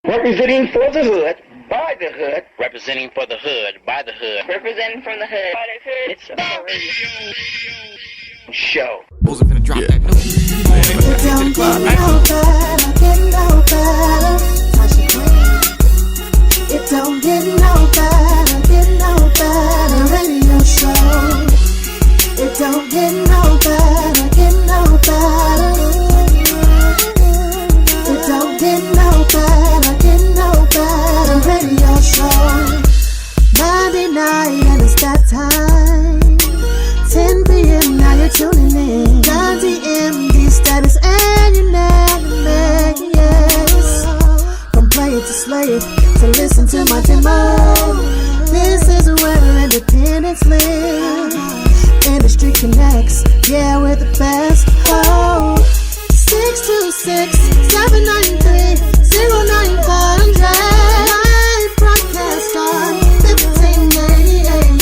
Representing for the hood, by the hood. Representing for the hood, by the hood. Representing from the hood, by the hood. It's a show. Bulls are finna drop that new. It don't get no better, get no better. Tasha Green. It don't get no better, get no better. Radio show. It don't get no better, get no better. It don't get no better, get no better. Radio show. 99 and it's that time. 10 p.m. now you're tuning in. Got the MD status and you're never yes. From play it to slay it, to listen to my demo. This is where independence live. Industry connects, yeah, we're the best. Oh, 626-793-0900. Live broadcast on 1580 AM.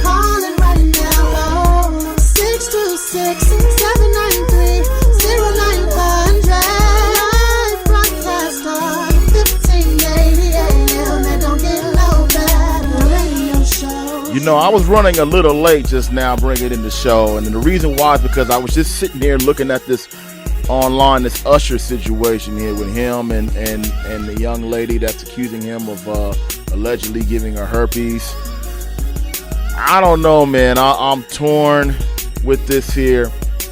Calling right now. Oh, 626-793-0900. Live broadcast on 1580 AM. And don't get no better. Radio show. You know, I was running a little late just now bringing in the show, and the reason why is because I was just sitting there looking at this online, this Usher situation here with him and the young lady that's accusing him of allegedly giving her herpes. I don't know, man. I'm torn with this here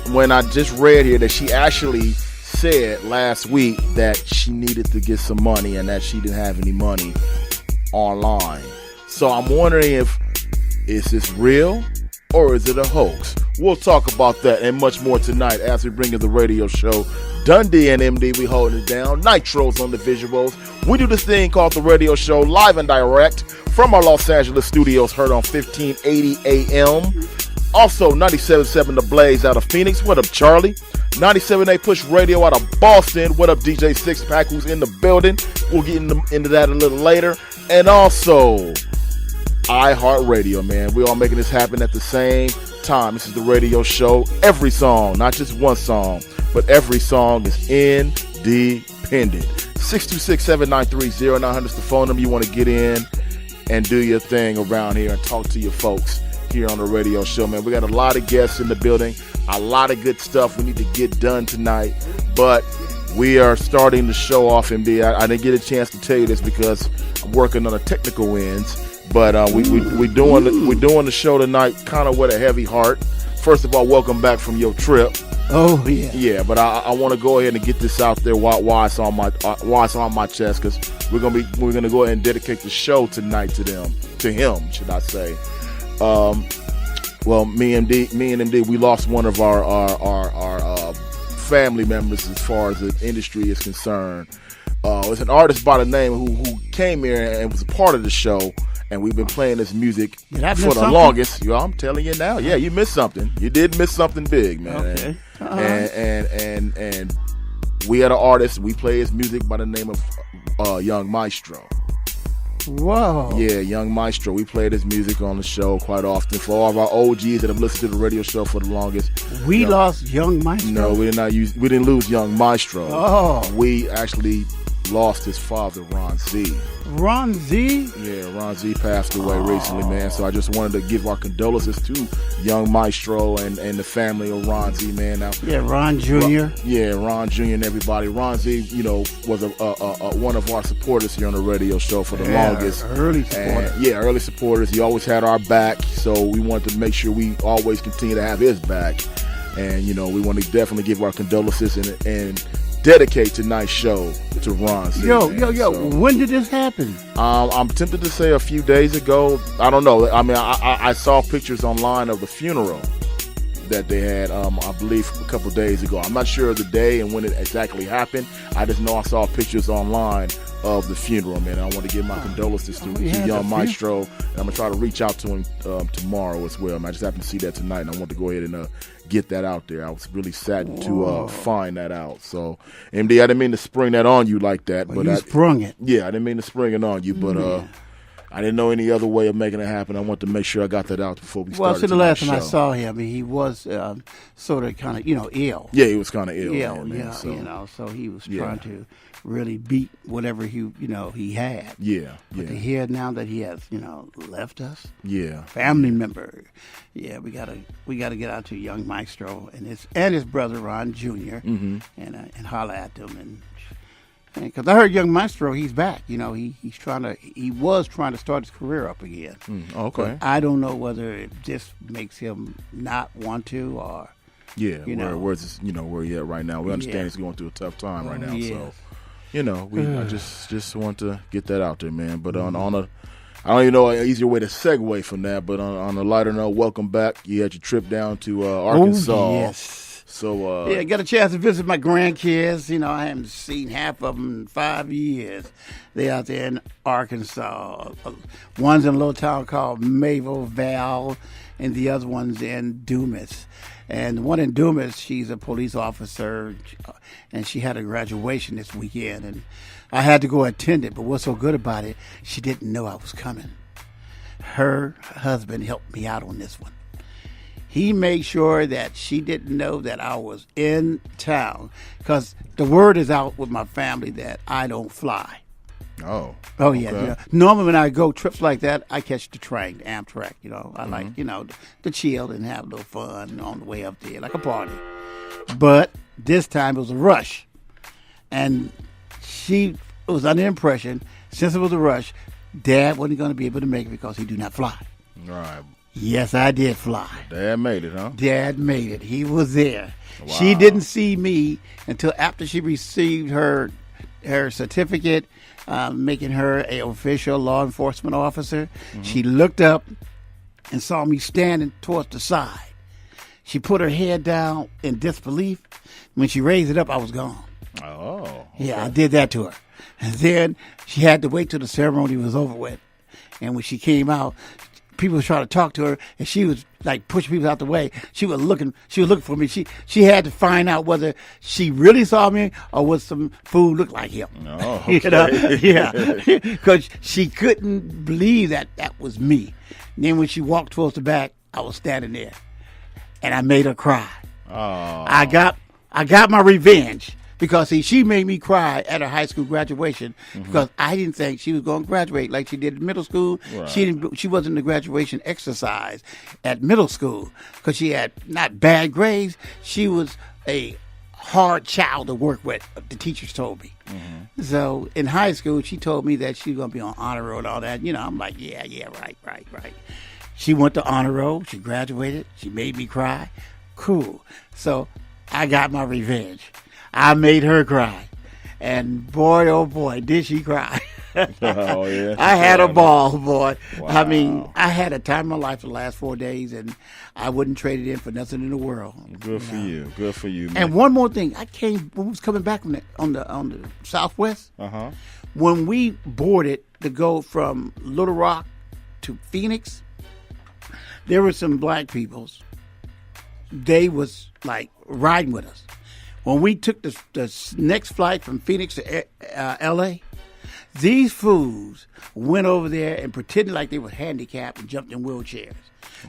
when I just read here that she actually said last week that she needed to get some money and that she didn't have any money online. So I'm wondering is this real or is it a hoax? We'll talk about that and much more tonight as we bring in the radio show. Dundee and MD, we holding it down. Nitro's on the visuals. We do this thing called the radio show live and direct from our Los Angeles studios, heard on 1580 AM. Also, 97.7 The Blaze out of Phoenix. What up, Charlie? 97.8 Push Radio out of Boston. What up, DJ Sixpack, who's in the building? We'll get into that a little later. And also, iHeartRadio, man. We're all making this happen at the same time. This is the radio show. Every song, not just one song, but every song is independent. 626-793-0900 is the phone number you want to get in and do your thing around here and talk to your folks here on the radio show, man. We got a lot of guests in the building, a lot of good stuff we need to get done tonight, but we are starting the show off, MD. I didn't get a chance to tell you this because I'm working on the technical ends. But we're doing the show tonight kind of with a heavy heart. First of all, welcome back from your trip. Oh yeah. Yeah, but I want to go ahead and get this out there while it's on my chest, because we're gonna go ahead and dedicate the show tonight to him, should I say? Well, me and MD, we lost one of our family members as far as the industry is concerned. It's an artist by the name who came here and was a part of the show. And we've been playing this music for the longest. I'm telling you now. Yeah, you missed something. You did miss something big, man. Okay. And we had an artist. We play his music by the name of Young Maestro. Whoa. Yeah, Young Maestro. We played his music on the show quite often. For all of our OGs that have listened to the radio show for the longest. We lost Young Maestro? No, we didn't lose Young Maestro. Oh. We actually lost his father, Ron Z. Ron Z? Yeah, Ron Z passed away recently, man. So I just wanted to give our condolences to Young Maestro and the family of Ron Z, man. Now, yeah, Ron Jr. Ron Jr. and everybody. Ron Z, was a one of our supporters here on the radio show for the longest. Early supporters. Early supporters. He always had our back, so we wanted to make sure we always continue to have his back. And, we want to definitely give our condolences and dedicate tonight's show to Ron Z. Yo. When did this happen? I'm tempted to say a few days ago. I don't know. I mean, I saw pictures online of the funeral that they had, I believe, a couple days ago. I'm not sure of the day and when it exactly happened. I just know I saw pictures online of the funeral, man. I want to give my condolences to Young Maestro, and I'm going to try to reach out to him tomorrow as well. Man, I just happened to see that tonight, and I want to go ahead and get that out there. I was really sad to find that out. So, MD, I didn't mean to spring that on you like that. But you sprung it. Yeah, I didn't mean to spring it on you, but I didn't know any other way of making it happen. I want to make sure I got that out before we started. Well, see, the last time I saw him, he was sort of kind of, ill. Yeah, he was kind of ill. So he was trying to really beat whatever he had. Yeah, But to yeah, hear now that he has, left us, yeah. family member, yeah, we gotta get out to young Maestro and his brother Ron Jr. Mm-hmm. and holler at them and because I heard young Maestro, he's back. He was trying to start his career up again. Okay. But I don't know whether it just makes him not want to or. Yeah, where's this, where he at right now? We understand Yeah. he's going through a tough time right now. Yes. So, I just want to get that out there, man. But on a, I don't even know an easier way to segue from that. But on a lighter note, welcome back. You had your trip down to Arkansas. Oh, yes. So Yeah, got a chance to visit my grandkids. I haven't seen half of them in 5 years. They out there in Arkansas. One's in a little town called Mayville Val, and the other one's in Dumas. And the one in Dumas, she's a police officer, and she had a graduation this weekend. And I had to go attend it, but what's so good about it, she didn't know I was coming. Her husband helped me out on this one. He made sure that she didn't know that I was in town because the word is out with my family that I don't fly. Oh, Yeah. okay. Normally when I go trips like that, I catch the train, the Amtrak. I like, to chill and have a little fun on the way up there, like a party. But this time it was a rush. And she was under the impression, since it was a rush, Dad wasn't going to be able to make it because he do not fly. All right. Yes, I did fly. Dad made it, huh? Dad made it. He was there. Wow. She didn't see me until after she received her certificate, making her an official law enforcement officer. Mm-hmm. She looked up and saw me standing towards the side. She put her head down in disbelief. When she raised it up, I was gone. Oh. Okay. Yeah, I did that to her. And then she had to wait till the ceremony was over with. And when she came out, people were trying to talk to her, and she was like pushing people out the way. She was looking for me. She had to find out whether she really saw me or what some food looked like him. Oh, okay. Yeah, because she couldn't believe that was me. And then when she walked towards the back, I was standing there, and I made her cry. Oh. I got my revenge. Because, see, she made me cry at her high school graduation because I didn't think she was going to graduate like she did in middle school. Right. She wasn't in the graduation exercise at middle school because she had not bad grades. She was a hard child to work with, the teachers told me. Mm-hmm. So in high school, she told me that she was going to be on honor roll and all that. I'm like, yeah, right. She went to honor roll. She graduated. She made me cry. Cool. So I got my revenge. I made her cry. And boy, oh boy, did she cry. Oh, yeah. I had a ball, boy. Wow. I mean, I had a time of my life for the last 4 days, and I wouldn't trade it in for nothing in the world. Good for you. Good for you, man. And one more thing. When I was coming back on the Southwest, Uh-huh. when we boarded to go from Little Rock to Phoenix, there were some black peoples. They was like riding with us. When we took the next flight from Phoenix to L.A., these fools went over there and pretended like they were handicapped and jumped in wheelchairs.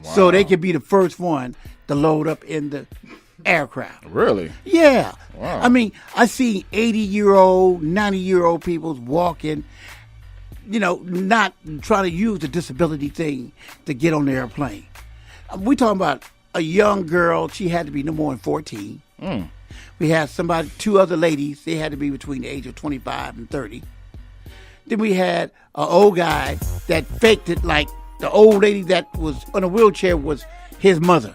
Wow. So they could be the first one to load up in the aircraft. Really? Yeah. Wow. I mean, I see 80-year-old, 90-year-old people walking, not trying to use the disability thing to get on the airplane. We talking about a young girl. She had to be no more than 14. Mm. We had two other ladies. They had to be between the age of 25 and 30. Then we had an old guy that faked it like the old lady that was on a wheelchair was his mother.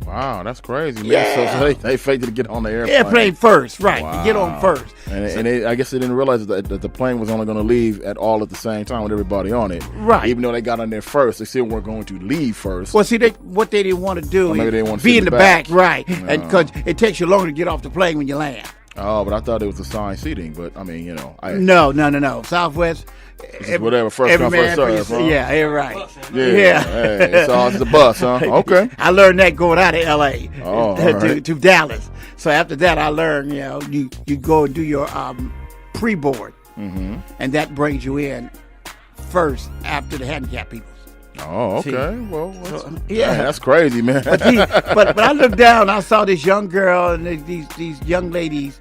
Wow, that's crazy, man. Yeah. So they faked it to get on the airplane. Airplane first, right, Wow. to get on first. And I guess they didn't realize that the plane was only going to leave at the same time with everybody on it. Right. Even though they got on there first, they still weren't going to leave first. Well, see, what they didn't want to do maybe they is want to be sit in the back. back, right, No. because it takes you longer to get off the plane when you land. Oh, but I thought it was assigned seating. But I mean, No. Southwest, whatever, first every come, man first for serve, huh? Yeah, you're right. Yeah. Hey, so it's the bus, huh? Okay. I learned that going out of L.A. Oh, all to right. Dallas. So after that, I learned, you go and do your pre-board, and that brings you in first after the handicapped people. Oh, okay. See? Well, yeah. that's crazy, man. But I looked down, I saw this young girl and these young ladies,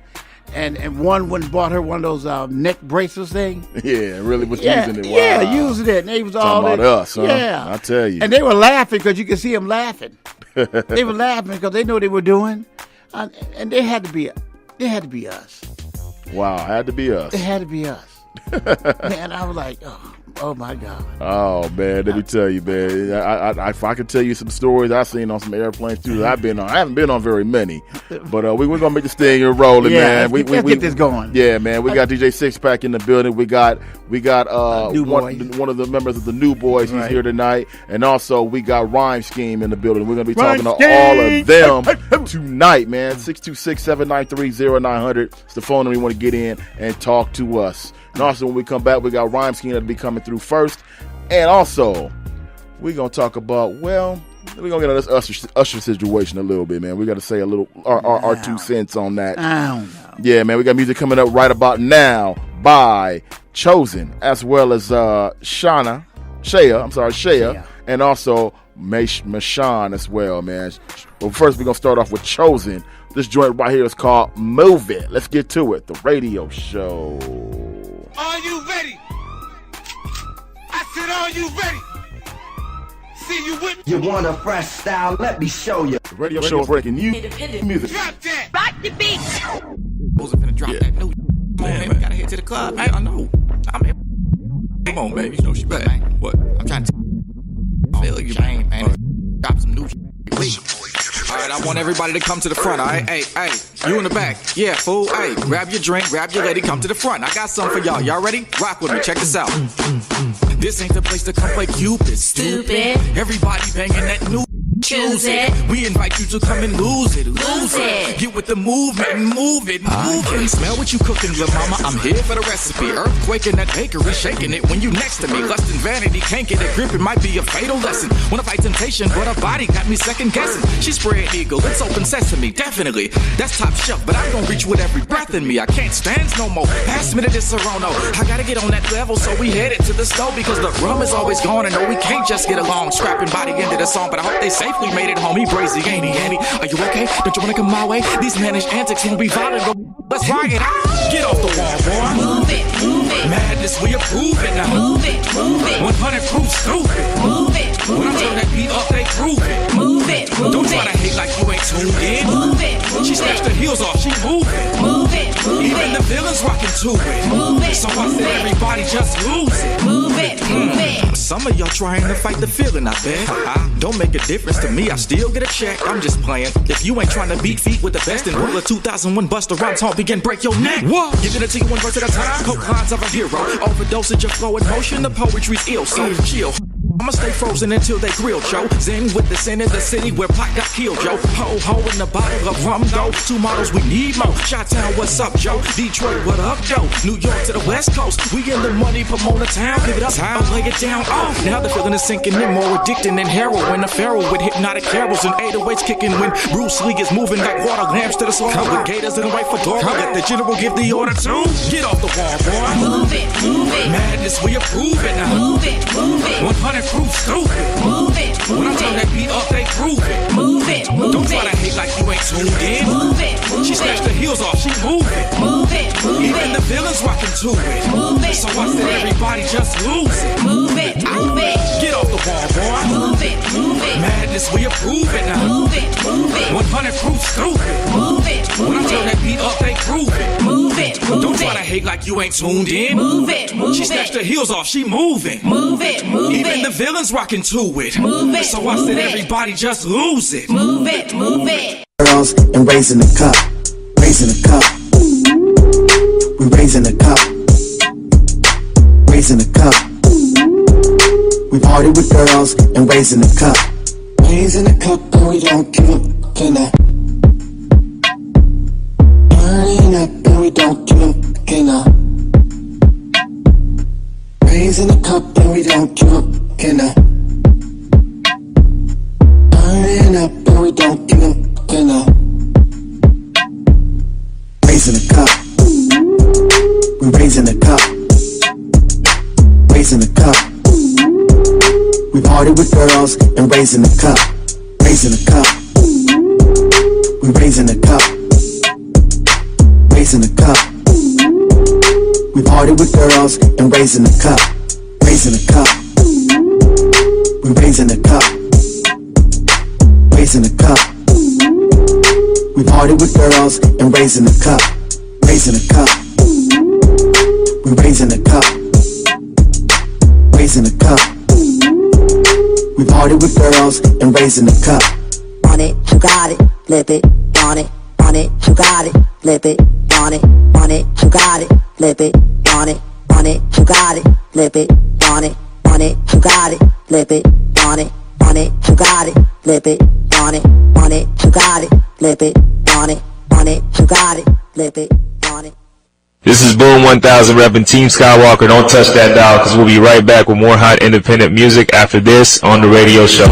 And one went and bought her one of those neck bracelets thing. Yeah, really was Yeah, using it. Wow. yeah, using it. And they was all Talking about us, huh? Yeah, I tell you. And they were laughing because you could see them laughing. They were laughing because they knew what they were doing, and they had to be us. Wow, had to be us. It had to be us. Man, I was like, oh my God. Oh man, let me tell you, man. If I could tell you some stories I've seen on some airplanes too that I've been on. I haven't been on very many, but we're gonna make this thing rolling, man. Let's get this going. Yeah, man. We got DJ Sixpack in the building. We got New one of the members of the New Boys. He's here tonight, and also we got Rhyme Scheme in the building. We're gonna be talking to all of them tonight, man. 626-793-0900. It's the phone number you want to get in and talk to us. And also, when we come back, we got Rhyme Scheme that'll be coming through first. And also, we're going to talk about, we're going to get on this Usher situation a little bit, man. We got to say a little, our 2 cents on that. I don't know. Yeah, man, we got music coming up right about now by Chosen, as well as Shea, and also Mashawn as well, man. But first, we're going to start off with Chosen. This joint right here is called Move It. Let's get to it. The radio show. Are you ready? I said, are you ready? See you with me. You want a fresh style? Let me show you. The radio show is breaking new music. Drop that. Rock the beat. Wasn't finna drop that new. Come on, man. We gotta head to the club. Man, I know. Come on, baby. You know she bad. What? I'm trying to feel you, man. Drop some new. Alright, I want everybody to come to the front, alright? Hey, you in the back. Yeah, fool. Hey, grab your drink, grab your lady, come to the front. I got something for y'all. Y'all ready? Rock with me. Check this out. This ain't the place to come play Cupid. Stupid. Everybody banging that new. Choose it. We invite you to come and lose it. Get with the movement and move it. I can smell what you cooking, little mama. I'm here for the recipe. Earthquake in that bakery, shaking it when you next to me. Lust and vanity, can't get a grip. It might be a fatal lesson. Wanna fight temptation, but her body got me second guessing. She spread eagle, it's open sesame, definitely. That's top shelf, but I don't reach with every breath in me. I can't stand no more. Pass me to this Serono. I gotta get on that level, so we headed to the stove because the rum is always gone and no, we can't just get along. Scrapping by the end of the song, but I hope they safely made it home. He brazy, ain't he, Annie? Are you okay? Don't you wanna come my way? These mannish antics won't be violent. Let's rock it out. Get off the wall, boy. Move it, move it. Madness, we approve it now. Move it, move it. 100 proof stupid. Move it, move When I turn that beat up, they prove it. Move it, move Don't it. try to hate like you ain't tuned in. Move it, move She snatched the heels off, she moving. Move it, move Even the it. villains rocking to it. Move it, So I move said it. everybody just lose it. Move it, move it. Some of y'all trying to fight the feeling, I bet. Don't make a difference to me, I still get a check. I'm just playing. If you ain't trying to beat feet with the best, then roll a 2001 Busta Rhymes home, begin break your neck. Whoa! Giving it to you one verse at a time. Coke lines of a hero. Overdosage of flow and motion, the poetry's ill, so chill. I'ma stay frozen until they grill, Joe. Zen with the sin in the city where Pac got killed, Joe. Ho in the bottle of rum, though. 2 models, we need more. Chi-Town, what's up, Joe? Detroit, what up, Joe? New York to the West Coast. We in the money, Pomona town. Give it up, I'll lay it down. Oh, now the feeling is sinking in, more addicting than heroin. A pharaoh with hypnotic carols and 808s kicking when Bruce Lee is moving like water lamps to the slaughter. With gators in the white fedora. Let the general give the order to get off the wall, boy. Move it, move it. Madness, we approve it now. Move it, move it. 100 proof stupid. Move it, When I move turn it. that beat up, they prove it. Move it, Don't move try to it. hate like you ain't tuned in. Move it, She move snatched the it. heels off, she moving. Move it, move Even the it. villains rocking to it. Move it, So I move said it. everybody just lose it. Move it, move it. Get off the wall, boy. Move it, move it. Madness, we approve it now. Move it, move it. 100 proof stupid. Move it, When I move turn that it. beat up, they prove it. Move it, Don't move try to it. hate like you ain't tuned in. Move it, move She snatched the it. heels off, she moving. Move it, move Even the it. villains rocking to it. Move it, So I move said it. everybody just lose it. Move it, move it. Girls and raising the cup, raising the cup. We raising the cup, raising the cup. We party with girls and raising the cup, raising the cup, and we don't give up. Can I? Burning up, and we don't give up. Can I? Raising the cup, and we don't give up. Can I? Burning up, and we don't give up. Can I? Raising the cup, we raising the cup, raising the cup. We party with girls and raising the cup, raising the cup. We raising the cup, raising a cup. We party with girls and raising a cup. Raising a cup. We raising a cup. Raising a cup. We party with girls and raising a cup. Raising a cup. We raising a cup. Raising a cup. We party with girls and raising a cup. On it, you got it, flip it, on it, you got it, flip it, on it, you got it, flip it, on it, you got it, flip it, on it, you got it, flip it, on it, you got it, flip it, on it, you got it, flip it, on it, you got it, flip it, on it. This is Boom 1000 repping Team Skywalker. Don't touch that dial, because we'll be right back with more hot independent music after this on the radio show.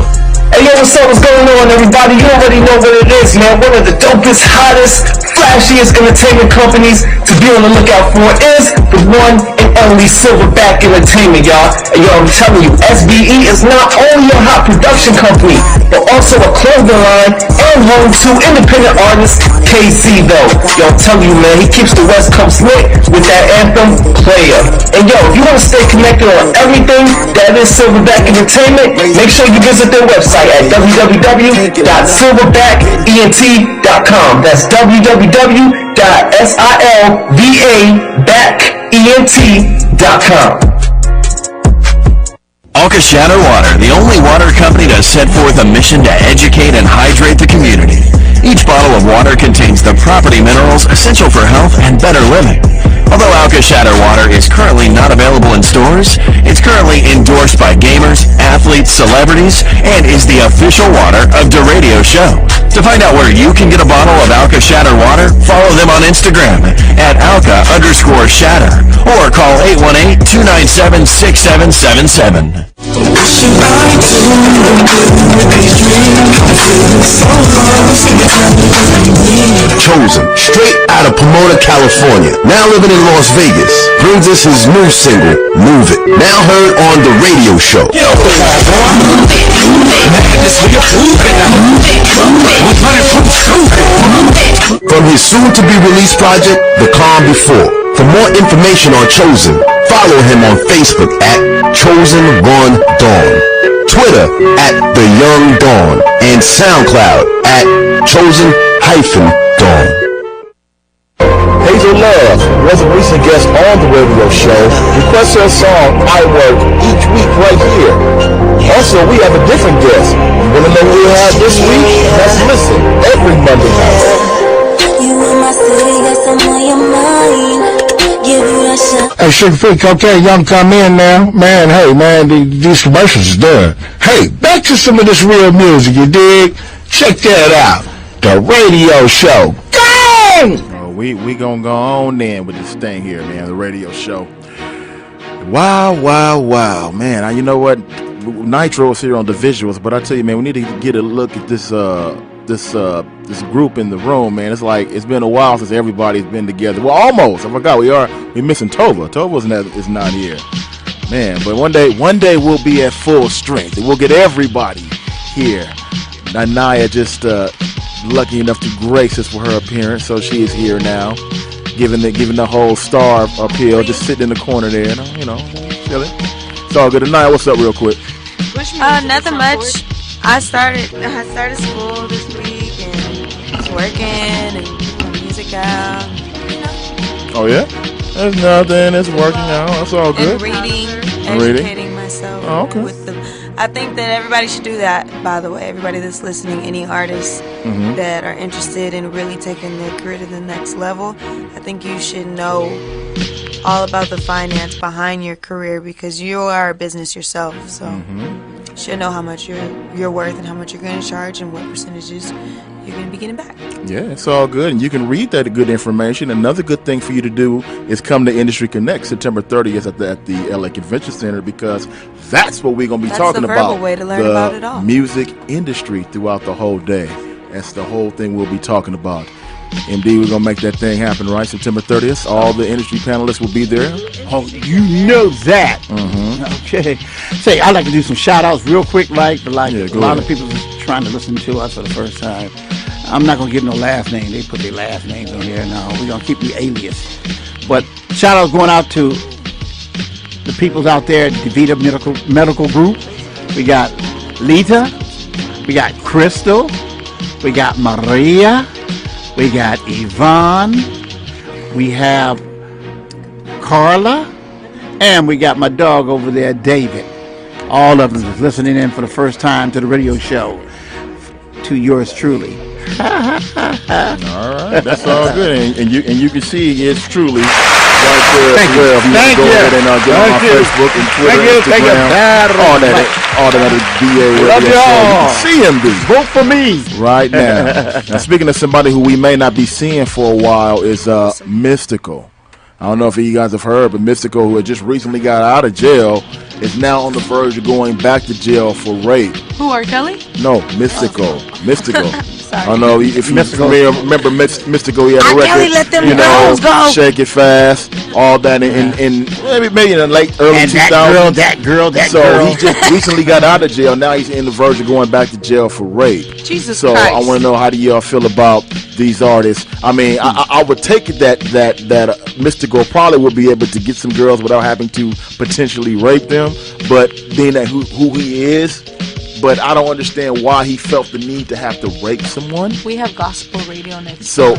Hey yo, what's up? What's going on, everybody? You already know what it is, man. One of the dopest, hottest, flashiest entertainment companies to be on the lookout for is the one and only Silverback Entertainment, y'all. And yo, I'm telling you, SBE is not only a hot production company, but also a clothing line and home to independent artist KC, though. Yo, I'm telling you, man, he keeps the West Coast lit with that anthem, Player. And yo, if you want to stay connected on everything that is Silverback Entertainment, make sure you visit their website at www.silverbackent.com. That's www.silverbackent.com. Alka Shatter Water, the only water company to set forth a mission to educate and hydrate the community. Each bottle of water contains the property minerals essential for health and better living. Although Alka Shatter Water is currently not available in stores, it's currently endorsed by gamers, athletes, celebrities, and is the official water of the radio show. To find out where you can get a bottle of Alka Shatter Water, follow them on Instagram at Alka_Shatter or call 818-297-6777. Chosen, straight out of Pomona, California, now living in Las Vegas, brings us his new single, Move It, now heard on the radio show. From his soon-to-be-released project, The Calm Before. For more information on Chosen, follow him on Facebook at Chosen1 Dawn, Twitter at The Young Dawn, and SoundCloud at Chosen-Dawn. Hazel Love was a recent guest on the radio show. Request her song, I Work, each week right here. Also, we have a different guest. You want to know who we have this week? Let's listen every Monday night. You in my city, yes, I'm on your mind. Give you that shit. Hey, Sugar Freak, okay, y'all come in now. Man, hey, man, these commercials is done. Hey, back to some of this real music, you dig? Check that out. The radio show. Go! We gonna go on then with this thing here, man, the radio show. Wow, man. You know what? Nitro is here on the visuals, but I tell you, man, we need to get a look at this group in the room, man. It's like it's been a while since everybody's been together. Well, almost. I forgot we're missing Tova. Tova is not here, man. But one day we'll be at full strength and we'll get everybody here. Naya just lucky enough to grace us for her appearance, so she is here now, giving the whole star appeal, just sitting in the corner there, you know, chilling. It's all good. Naya, what's up, real quick? Nothing much. I started school this week and was working and putting music out. You know. Oh yeah, there's nothing. It's working out. That's all good. And educating myself. Oh, okay. I think that everybody should do that, by the way. Everybody that's listening, any artists that are interested in really taking their career to the next level, I think you should know all about the finance behind your career because you are a business yourself. So you should know how much you're worth and how much you're going to charge and what percentages you're going to be getting back. Yeah, it's all good. And you can read that good information. Another good thing for you to do is come to Industry Connect September 30th at the LA Convention Center because that's what we're going to be talking about. That's the verbal way to learn about it all. Music industry throughout the whole day. That's the whole thing we'll be talking about. MD, we're going to make that thing happen, right? September 30th. All the industry panelists will be there. Oh, you know that. Okay. Say, I'd like to do some shout-outs real quick, like a lot of people just trying to listen to us for the first time. I'm not gonna give no last name. They put their last names on here. No, we're gonna keep the alias. But shout outs going out to the peoples out there at DeVita Medical Group. We got Lita, we got Crystal, we got Maria, we got Yvonne, we have Carla, and we got my dog over there, David. All of them is listening in for the first time to the radio show. To yours truly. All right, that's all good, and you can see it's truly right there. Thank as well. you. If Thank go you. ahead and get on Thank my you. Facebook and Twitter, Thank you. Instagram, all that BA Love radio y'all. show. You can see him, Vote for me right now. Now, speaking of somebody who we may not be seeing for a while is Mystical. I don't know if you guys have heard, but Mystical, who had just recently got out of jail, is now on the verge of going back to jail for rape. Who, R. Kelly? No, Mystical. Mystical. Sorry. I don't know if you remember Mystical. He had a R. record, Kelly let them you know, girls go. Shake It Fast, all that in maybe in the late early And 2000s. that girl. So he just recently got out of jail. Now he's in the verge of going back to jail for rape. Jesus so Christ. I want to know, how do y'all feel about these artists? I mean, I would take it that Mystical probably would be able to get some girls without having to potentially rape them, but being that who he is. But I don't understand why he felt the need to have to rape someone. We have gospel radio next So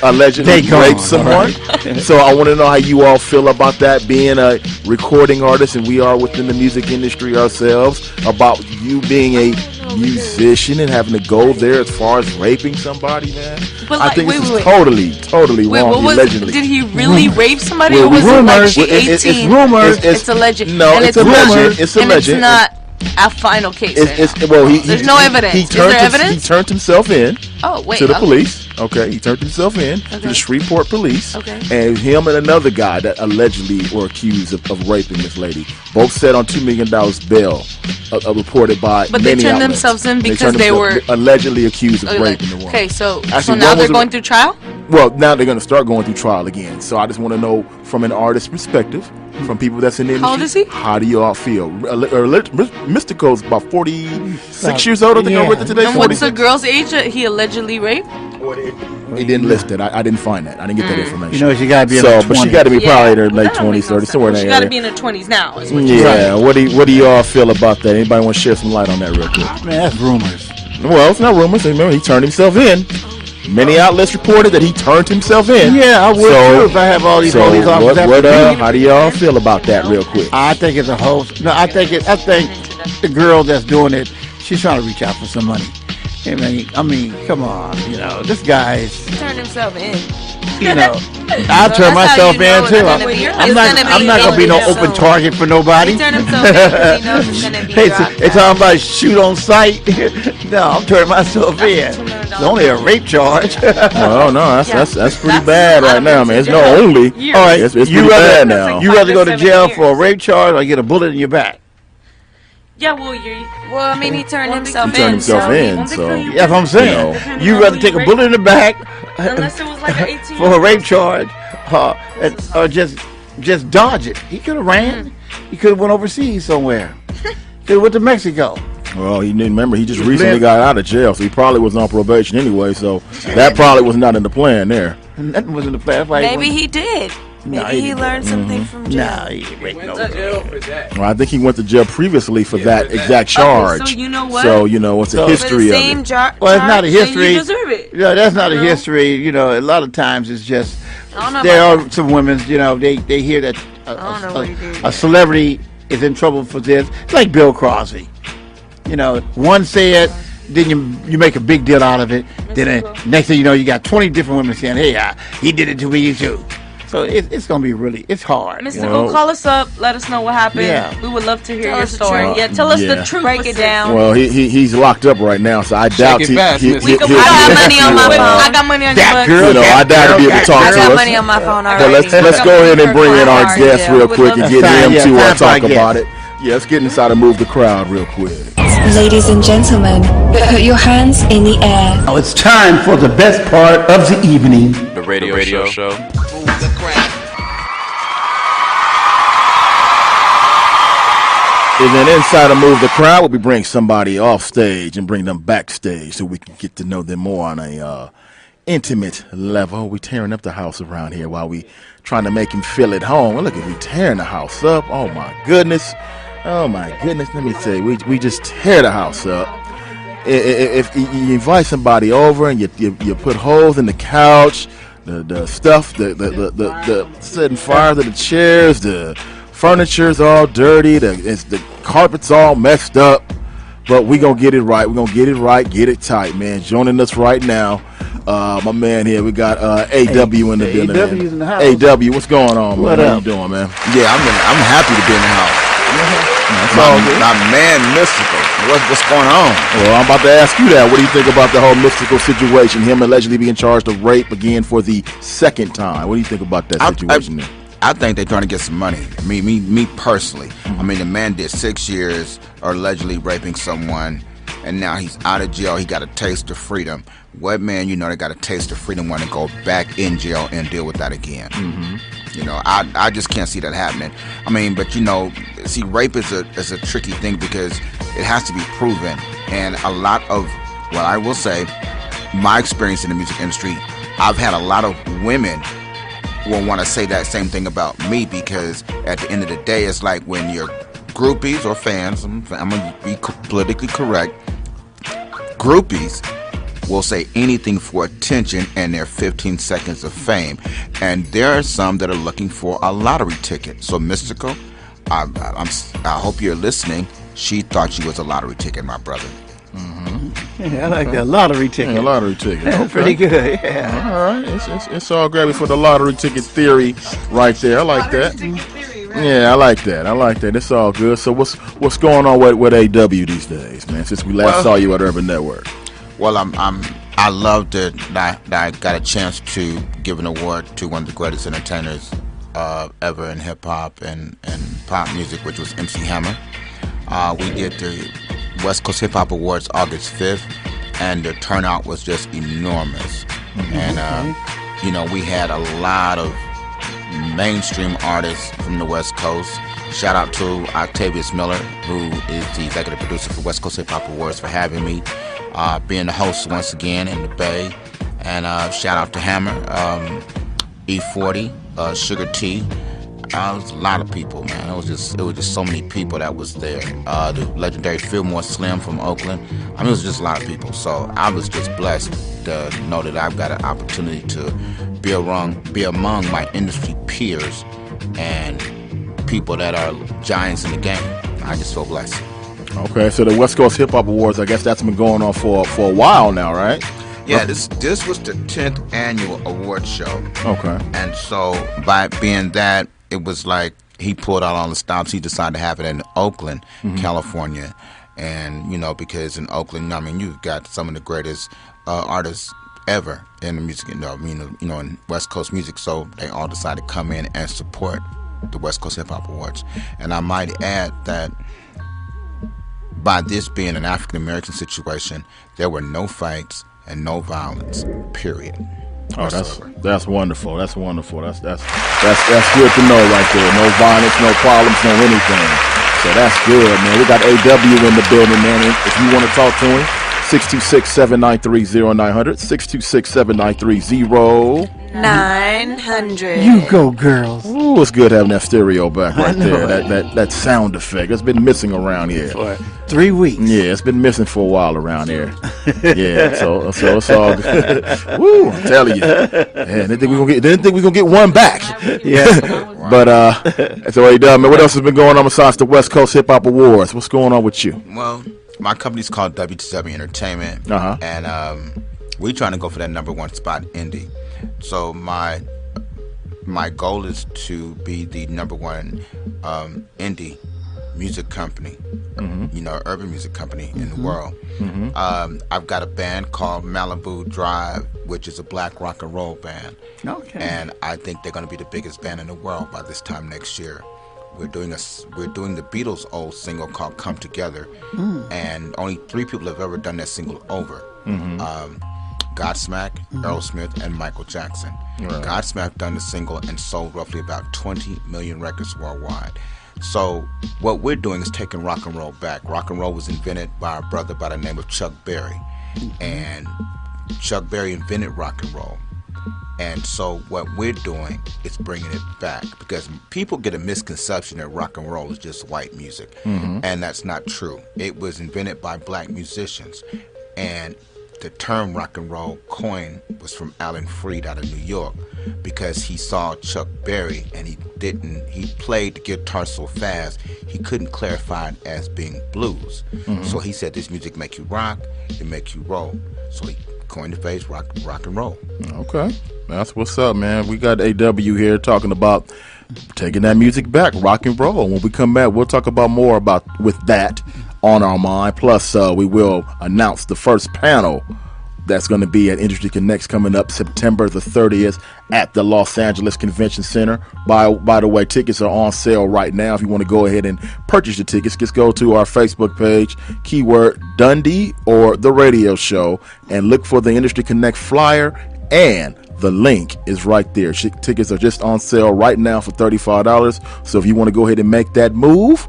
allegedly rape someone. So I want to know how you all feel about that, being a recording artist, and we are within the music industry ourselves, about you being a musician and having to go there as far as raping somebody, man. But I think this is wait. totally wrong, allegedly. Did he really rape somebody, Well, or was it like rumors. she 18? It's rumors. It's alleged. No, and it's alleged. rumors, It's and alleged. it's not a final case. There's no evidence. Is there evidence? He turned himself in. Oh, wait, to the okay. police. Okay, he turned himself in to the Shreveport police. Okay. And him and another guy that allegedly were accused of raping this lady. Both set on $2 million bail, reported by But many they turned outlets. themselves in because turned they themselves- were allegedly accused of raping the woman. Okay, so Actually, now one they're was going through trial? Well, now they're going to start going through trial again. So I just want to know, from an artist's perspective, from people that's in the industry, How old is he? how do you all feel? Mystical's about 46 years old. I think I read it today. And what's the girl's age that he allegedly raped? He didn't list it. I didn't find that. I didn't get that information. You know, she gotta be in her but she 20s. got to be probably in her Yeah. late 20s, 30s, somewhere in that She got to area. be in her 20s now. Is what you're Yeah. saying. What do y'all feel about that? Anybody want to shed some light on that real quick? Man, that's rumors. Well, it's not rumors. Remember, he turned himself in. Many outlets reported that he turned himself in. Yeah, I would too if I have all these officers after me. How do y'all feel about that real quick? I think it's a hoax. No, I think the girl that's doing it, she's trying to reach out for some money. I mean, come on, this guy's, Turned himself in. I'll turn myself in too. I'm not gonna be no open target for nobody. He turned himself in because he knows he's gonna be dropped. They talking about shoot on sight. No, I'm turning myself in. It's only a rape charge. Well, no, that's pretty bad right now, man. It's no only. All right, It's pretty bad now. You rather go to jail for a rape charge or get a bullet in your back? Yeah, well, I mean, he turned himself in. He turned himself in, so That's what I'm saying. You rather take a bullet in the back Unless it was like an 18 for a rape charge, or just dodge it. He could have ran. He could have went overseas somewhere. Could have went to Mexico. Well, he didn't remember. He just recently got out of jail, so he probably was on probation anyway. So that probably was not in the plan there. Nothing was in the plan. Maybe he did. No, Maybe he didn't. learned something from jail. Nah, he went no. Well, I think he went to jail previously for that exact charge. so you know what? So it's a history of it. Well, it's not a history. You deserve it. Yeah, that's not a history. A lot of times it's just I don't know there about are some women. They hear that a celebrity is in trouble for this. It's like Bill Cosby. One said, then you make a big deal out of it. Then next thing you know, you got 20 different women saying, "Hey, he did it to me too." So it's gonna be it's hard. Mystical, call us up. Let us know what happened. Yeah. We would love to hear Tell your us the story. truth. Yeah, tell us Yeah. the truth. Break it down. Well, he's locked up right now, so I doubt it he. fast, he- Miss. he- I got money on my phone. I got money on your That book. girl, I doubt he'll be able to talk I to got us. money on my phone But already. let's go ahead and bring in our Hard, guest yeah. real Would quick love and to get him Yeah, to time for talk our guest. about it. Yeah, let's get inside and move the crowd real quick. Ladies and gentlemen, put your hands in the air. Now it's time for the best part of the evening. The radio show. And then inside of Move the Crowd, we bring somebody off stage and bring them backstage so we can get to know them more on a intimate level. We tearing up the house around here while we trying to make him feel at home. Well, look at we tearing the house up. Oh my goodness. Let me tell you, we just tear the house up. If you invite somebody over and you put holes in the couch, the stuff, the setting fire to the chairs, the furniture's all dirty, the carpet's all messed up, but we gonna get it right. We're gonna get it right, get it tight, man. Joining us right now, my man here, we got AW in the building. AW's in the house. AW, what's going on, man? How you doing, man? Yeah, I'm happy to be in the house. My man, Mystical. What's going on? Well, I'm about to ask you that. What do you think about the whole Mystical situation? Him allegedly being charged of rape again for the second time. What do you think about that situation? I think they're trying to get some money. Me personally. Mm-hmm. I mean, the man did 6 years allegedly raping someone, and now he's out of jail. He got a taste of freedom. What man, they got a taste of freedom want to go back in jail and deal with that again? Mm-hmm. I just can't see that happening. I mean, but see, rape is a tricky thing because it has to be proven, and a lot of, well, I will say, my experience in the music industry, I've had a lot of women will want to say that same thing about me, because at the end of the day, it's like when your groupies or fans, I'm going to be politically correct, groupies will say anything for attention and their 15 seconds of fame. And there are some that are looking for a lottery ticket. So Mystical, I hope you're listening. She thought she was a lottery ticket, my brother. Mm-hmm. Yeah, I like that lottery ticket. Yeah, lottery ticket. That's Okay. pretty good. Yeah. All right, it's all gravy for the lottery ticket theory right there. I like that. Yeah, I like that. It's all good. So what's going on with AW these days, man? Since we last saw you at Urban Network. Well, I love that I got a chance to give an award to one of the greatest entertainers ever in hip hop and pop music, which was MC Hammer. We did the West Coast Hip Hop Awards August 5th, and the turnout was just enormous. Mm-hmm. And we had a lot of mainstream artists from the West Coast. Shout out to Octavius Miller, who is the executive producer for West Coast Hip Hop Awards, for having me, being the host once again in the Bay. And shout out to Hammer, E40, Sugar T. It was a lot of people, man. It was just so many people that was there. The legendary Fillmore Slim from Oakland. I mean, it was just a lot of people. So I was just blessed to know that I've got an opportunity to be among my industry peers and people that are giants in the game. I just feel blessed. Okay, so the West Coast Hip Hop Awards, I guess that's been going on for a while now, right? Yeah, this was the 10th annual award show. Okay. And so by being that, it was like he pulled out all the stops. He decided to have it in Oakland, California. And, because in Oakland, I mean, you've got some of the greatest artists ever in the music, in West Coast music. So they all decided to come in and support the West Coast Hip Hop Awards. And I might add that by this being an African American situation, there were no fights and no violence, period. Oh, that's wonderful. That's wonderful. That's good to know right there. No violence, no problems, no anything. So that's good, man. We got AW in the building, man. If you want to talk to him, 626-793-0900, 626-793-0900. You go, girls. Ooh, it's good having that stereo back right there. That sound effect. That's been missing around here. For 3 weeks. Yeah, it's been missing for a while around here. Yeah, so it's all good. Woo, I'm telling you. Yeah, didn't think we're gonna get one back. Yeah. But so man, what else has been going on besides the West Coast Hip Hop Awards? What's going on with you? Well, my company's called WTW Entertainment, and we're trying to go for that #1 spot in Indie. So my goal is to be the #1 indie music company, urban music company in the world. I've got a band called Malibu Drive, which is a black rock and roll band. Okay. And I think they're going to be the biggest band in the world by this time next year. We're doing the Beatles' old single called "Come Together," and only 3 people have ever done that single over. Godsmack, Aerosmith, and Michael Jackson. Right. Godsmack done the single and sold roughly about 20 million records worldwide. So what we're doing is taking rock and roll back. Rock and roll was invented by a brother by the name of Chuck Berry. And Chuck Berry invented rock and roll. And so what we're doing is bringing it back, because people get a misconception that rock and roll is just white music. And that's not true. It was invented by black musicians. And the term rock and roll coin was from Alan Freed out of New York, because he saw Chuck Berry and he played the guitar so fast he couldn't clarify it as being blues. So he said, this music make you rock, it make you roll. So he coined the phrase rock and roll. Okay, that's what's up, man. We got AW here talking about taking that music back, rock and roll. When we come back, we'll talk about more about with that on our mind. Plus, we will announce the first panel that's going to be at Industry Connects coming up September the 30th at the Los Angeles Convention Center. By the way, tickets are on sale right now. If you want to go ahead and purchase the tickets, just go to our Facebook page, keyword Dundee or The Radio Show, and look for the Industry Connect flyer, and the link is right there. Tickets are just on sale right now for $35. So if you want to go ahead and make that move,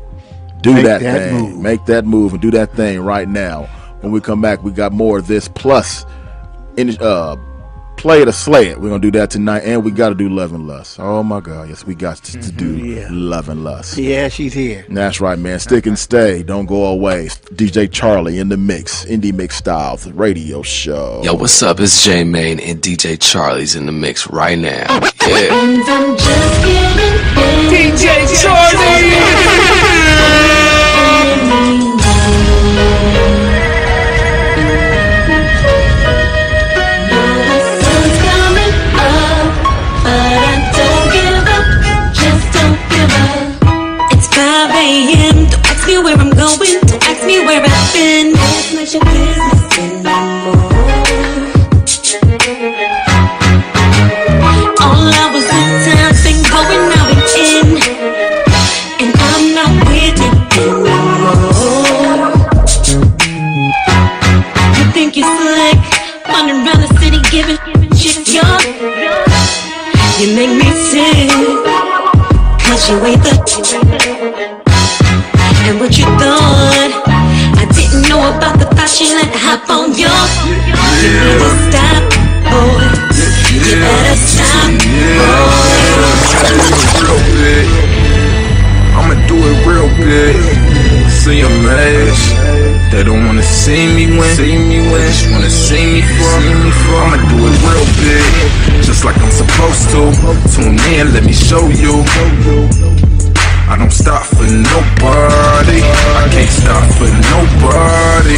make that move and do that thing right now. When we come back, we got more of this, plus Play It or Slay It. We're going to do that tonight, and we got to do Love and Lust. Oh, my God. Yes, we got to do Love and Lust. Yeah, she's here. That's right, man. Stick and stay. Don't go away. DJ Charlie in the mix. Indie Mix Styles, the radio show. Yo, what's up? It's J Mane, and DJ Charlie's in the mix right now. Yeah. And I'm just getting DJ Charlie! Don't ask me where I'm going, don't ask me where I've been. That's not your business anymore. All hours and times been going out and in, and I'm not with it anymore. You think you're slick, running around the city giving shit young. You make me sick, 'cause you ain't the. And what you thought, I didn't know about the thought you let hop on your. You better stop, boy. You better stop, boy. I'ma do it real big. See a match. They don't wanna see me win. They just wanna see me fall. I'ma do it real big, just like I'm supposed to. Tune in, let me show you. I don't stop for nobody. I can't stop for nobody.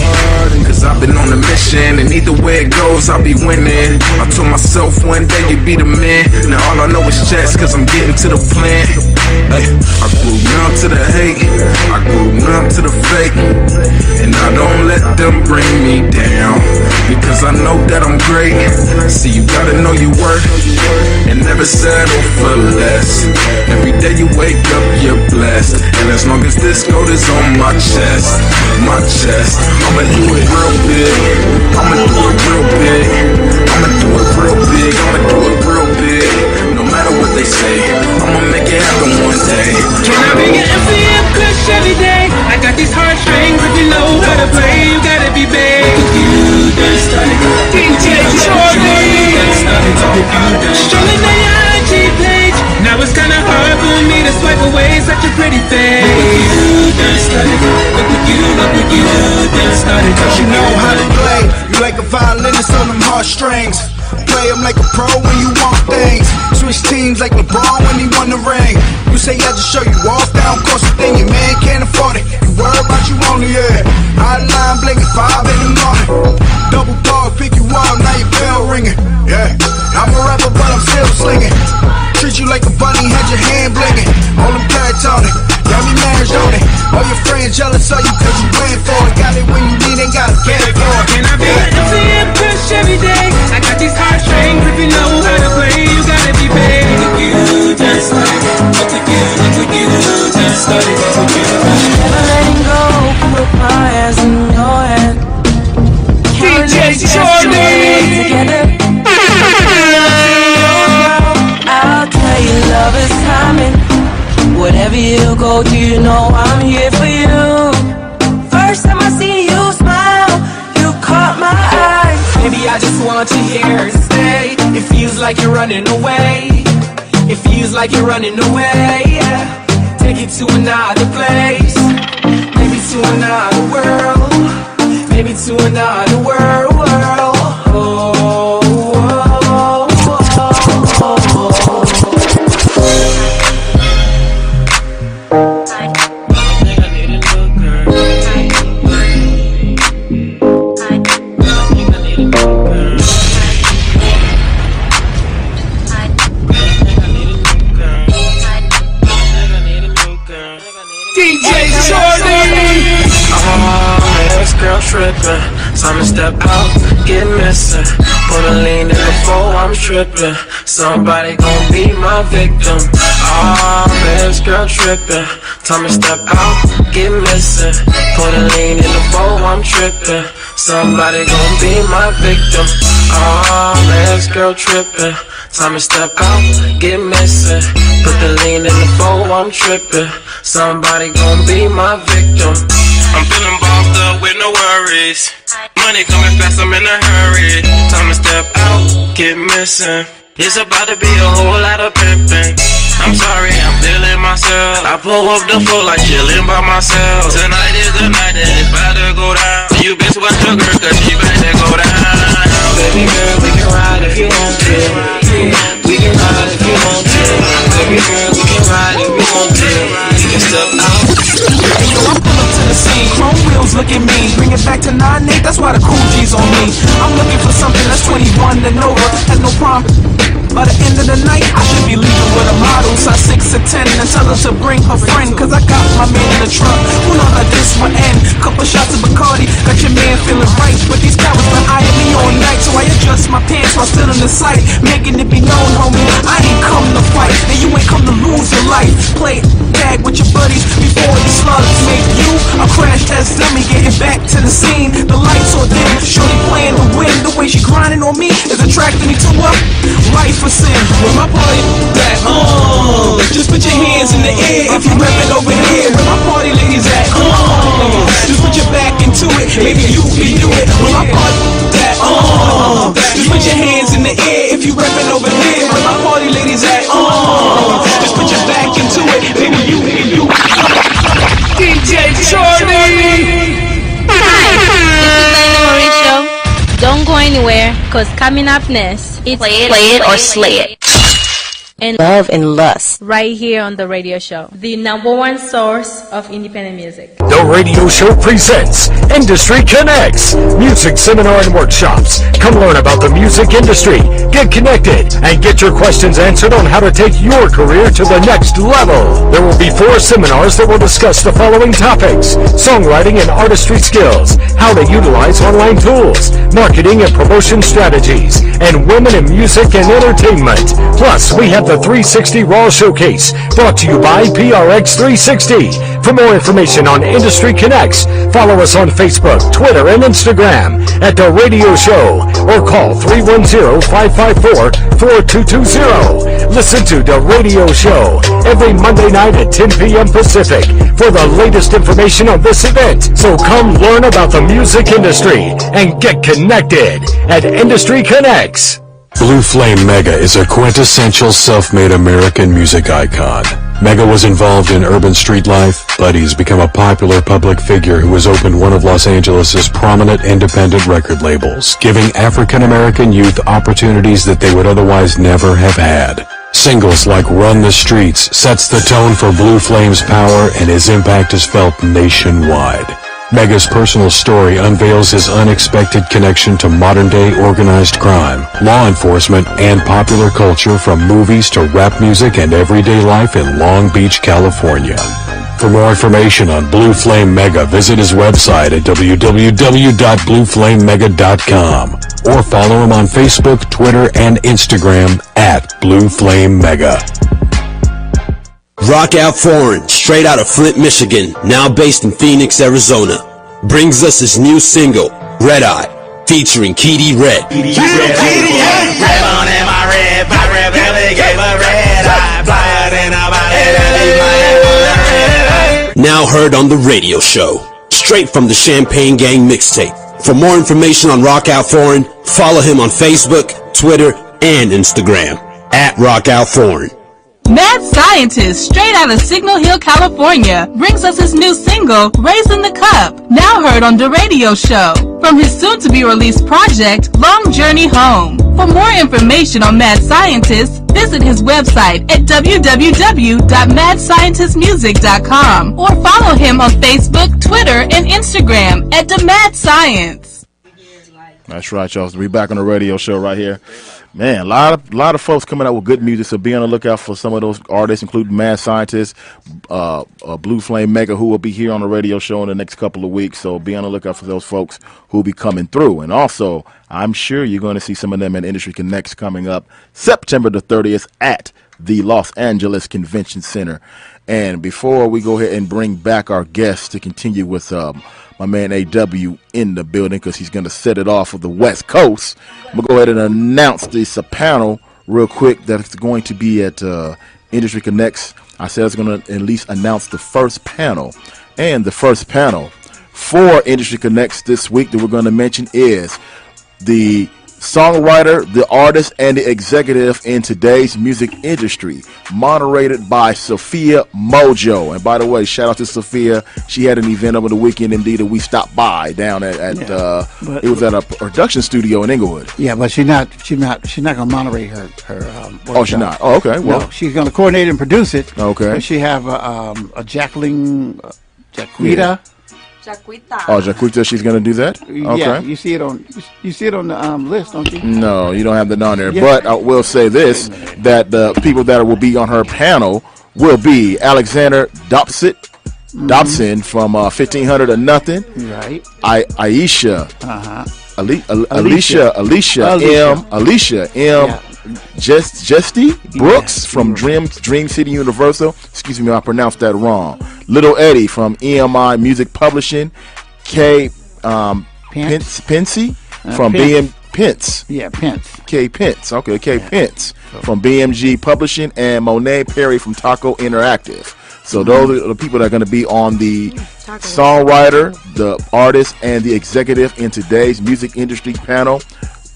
Cause I've been on a mission, and either way it goes, I'll be winning. I told myself one day you'd be the man. Now all I know is chess, cause I'm getting to the plan. Hey, I grew numb to the hate, I grew numb to the fake, and I don't let them bring me down, because I know that I'm great. See, you gotta know your worth, and never settle for less. Every day you wake up, you're blessed, and as long as this gold is on my chest, I'ma do it real big. I'ma do it real big. I'ma do it real big. I'ma do it real big. No matter what they say, I'ma make it happen one day. Can I be an MCM kush every day? I got these heartstrings. If you know how to play, you gotta be big. You done started. DJ Charlie. Strolling down your IG page. Now it's kinda hard for me to swipe away such a pretty face. You done started. Look what you done started. Cause you know how to play. You like a violinist on them heartstrings. Play them like a pro when you want things. Switch teams like LeBron when he won the ring. You say I just show you off, down course the thing your man can't afford it. You worry about you only, yeah. Hotline blinking 5 in the morning. Double dog pick you up, now your bell ringing. Yeah, I'm a rapper but I'm still slinging. Treat you like a bunny, had your hand blinking. All them carrots on it, got me marriage on it. All your friends jealous of you cause you went for it. Got it when you need it, gotta get it for it. Can I be an MCM push every day? I got these heartstrings, if you know how to play, you gotta be big. You done started, look at you done started. Never letting go, put my hands in your hand. DJ Charlie. wherever you go, do you know I'm here for you? First time I see you smile, you caught my eye. Maybe I just want you here to stay. It feels like you're running away. It feels like you're running away, yeah. Take it to another place. Maybe to another world. Maybe to another world. Girl trippin', time to step out, get missing. Put a lean in the floor, I'm trippin'. Somebody gon' be my victim. This girl trippin', time to step out, get missing. Put a lean in the floor, I'm trippin'. Somebody gon' be my victim. This girl trippin', time to step out, get missing. Put the lean in the floor, I'm trippin'. Somebody gon' be my victim. I'm feeling bossed up with no worries. Money coming fast, I'm in a hurry. Time to step out, get missing. It's about to be a whole lot of pimping. I'm sorry, I'm feeling myself. I pull up the floor like chillin' by myself. Tonight is the night that it's about to go down. You bitch with your girl, cause she about to go down. Baby girl, we can ride if you want to. We can ride if you want to. Baby girl, we can ride if you want to. You can step out. I'm pulling to the scene, chrome wheels, look at me. Bring it back to 9-8, that's why the cool G's on me. I'm looking for something that's 21 and over, has no problem. By the end of the night, I should be leaving with a model, size 6 or 10, and tell her to bring her friend, cause I got my man in the trunk. Who knows how this one end? Couple shots of Bacardi, got your man feeling right, but these cowards been eyeing me all night, so I adjust my pants while still in the sight, making it be known, homie, I ain't come to fight, and you ain't come to lose your life. Play tag with your buddies before the slugs make you a crash test dummy. Getting back to the scene, the lights are dim, shorty playing to win. The way she grinding on me is attracting me to her. Life for sin, where my party at? Just put your hands in the air if you reppin' over here. Where my party ladies at? Just put your back into it, maybe you can do it. Where my party at? Just put your hands in the air if you reppin' over here. Where my party ladies at? Just put your back into it, maybe you can do it. DJ Charlie. Don't go anywhere, cause coming up next, it's Play It or Slay It. And Love and Lust. Right here on the radio show, the #1 source of independent music. The radio show presents Industry Connects, music seminar and workshops. Come learn about the music industry, get connected, and get your questions answered on how to take your career to the next level. There will be 4 seminars that will discuss the following topics: songwriting and artistry skills, how to utilize online tools, marketing and promotion strategies, and women in music and entertainment. Plus, we have the 360 Raw Showcase, brought to you by PRX 360. For more information on Industry Connects, follow us on Facebook, Twitter, and Instagram at The Radio Show, or call 310-554-4220. Listen to The Radio Show every Monday night at 10 p.m. Pacific for the latest information on this event. So come learn about the music industry and get connected at Industry Connects. Blue Flame Mega is a quintessential self-made American music icon. Mega was involved in urban street life, but he's become a popular public figure who has opened one of Los Angeles' prominent independent record labels, giving African-American youth opportunities that they would otherwise never have had. Singles like Run the Streets sets the tone for Blue Flame's power, and his impact is felt nationwide. Mega's personal story unveils his unexpected connection to modern-day organized crime, law enforcement, and popular culture, from movies to rap music and everyday life in Long Beach, California. For more information on Blue Flame Mega, visit his website at www.blueflamemega.com or follow him on Facebook, Twitter, and Instagram at Blue Flame Mega. Rockout Foreign, straight out of Flint, Michigan, now based in Phoenix, Arizona, brings us his new single, Red Eye, featuring Keedy Red. Red on in my red, my red belly gave a red eye, flyer than a body, now heard on the radio show. Straight from the Champagne Gang mixtape. For more information on Rock Out Foreign, follow him on Facebook, Twitter, and Instagram at Rock Out Foreign. Mad Scientist, straight out of Signal Hill, California, brings us his new single, Raising the Cup, now heard on the radio show. From his soon-to-be-released project, Long Journey Home. For more information on Mad Scientist, visit his website at www.madscientistmusic.com or follow him on Facebook, Twitter, and Instagram at The Mad Science. That's right, y'all. We're back on the radio show right here. Man, a lot of folks coming out with good music, so be on the lookout for some of those artists, including Mad Scientist, Blue Flame Mega, who will be here on the radio show in the next couple of weeks. So be on the lookout for those folks who will be coming through. And also, I'm sure you're going to see some of them at Industry Connects coming up September the 30th at the Los Angeles Convention Center. And before we go ahead and bring back our guests to continue with my man AW in the building, because he's going to set it off of the West Coast, I'm going to go ahead and announce this panel real quick that's going to be at Industry Connects. I said I was going to at least announce the first panel. And the first panel for Industry Connects this week that we're going to mention is the songwriter, the artist, and the executive in today's music industry, moderated by Sophia Mojo. And by the way, shout out to Sophia. She had an event over the weekend, indeed, that we stopped by down at it was at a production studio in Inglewood. Yeah, but she's not gonna moderate her oh, she's not. Oh, okay. Well, no, she's gonna coordinate and produce it. Okay. And she have a Jacqueline Jaquita. Oh, Jaquita, she's gonna do that. Okay. Yeah, you see it on the list, don't you? No, you don't have that on there. Yeah. But I will say this: that the people that will be on her panel will be Alexander Dobson from 1500 or Nothing. Right. Aisha. Alicia M. Yeah. Jesty Brooks from Dream City Universal. Excuse me, I pronounced that wrong. Little Eddie from EMI Music Publishing. K. Pensy from BM Pence. Yeah, Pence. K. Pence. Okay, K. Pence from BMG Publishing, and Monet Perry from Taco Interactive. So those are the people that are going to be on the songwriter, the artist, and the executive in today's music industry panel,